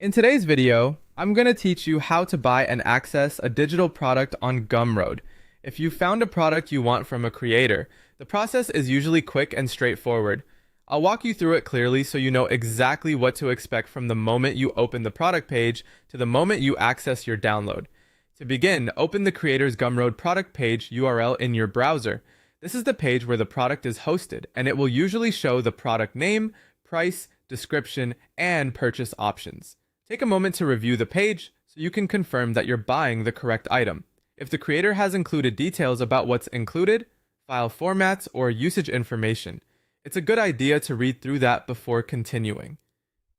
In today's video, I'm going to teach you how to buy and access a digital product on Gumroad. If you found a product you want from a creator, the process is usually quick and straightforward. I'll walk you through it clearly so you know exactly what to expect from the moment you open the product page to the moment you access your download. To begin, open the creator's Gumroad product page URL in your browser. This is the page where the product is hosted, and it will usually show the product name, price, description, and purchase options. Take a moment to review the page so you can confirm that you're buying the correct item. If the creator has included details about what's included, file formats, or usage information, it's a good idea to read through that before continuing.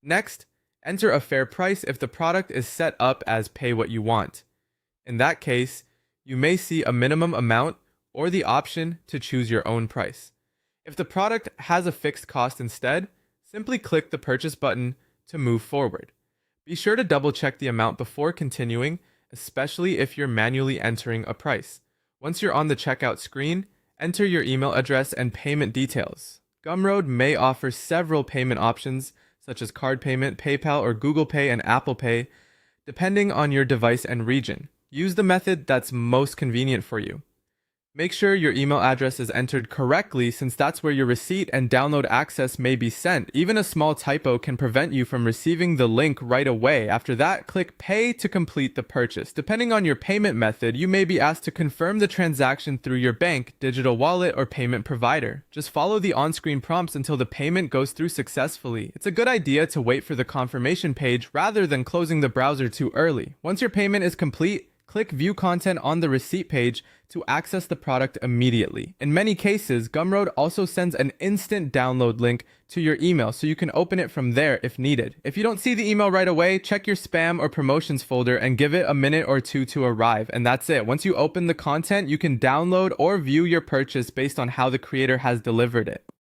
Next, enter a fair price if the product is set up as pay what you want. In that case, you may see a minimum amount or the option to choose your own price. If the product has a fixed cost instead, simply click the purchase button to move forward. Be sure to double check the amount before continuing, especially if you're manually entering a price. Once you're on the checkout screen, enter your email address and payment details. Gumroad may offer several payment options, such as card payment, PayPal, or Google Pay and Apple Pay, depending on your device and region. Use the method that's most convenient for you. Make sure your email address is entered correctly since that's where your receipt and download access may be sent. Even a small typo can prevent you from receiving the link right away. After that, click Pay to complete the purchase. Depending on your payment method, you may be asked to confirm the transaction through your bank, digital wallet, or payment provider. Just follow the on-screen prompts until the payment goes through successfully. It's a good idea to wait for the confirmation page rather than closing the browser too early. Once your payment is complete, click View Content on the receipt page to access the product immediately. In many cases, Gumroad also sends an instant download link to your email so you can open it from there if needed. If you don't see the email right away, check your spam or promotions folder and give it a minute or two to arrive, and that's it. Once you open the content, you can download or view your purchase based on how the creator has delivered it.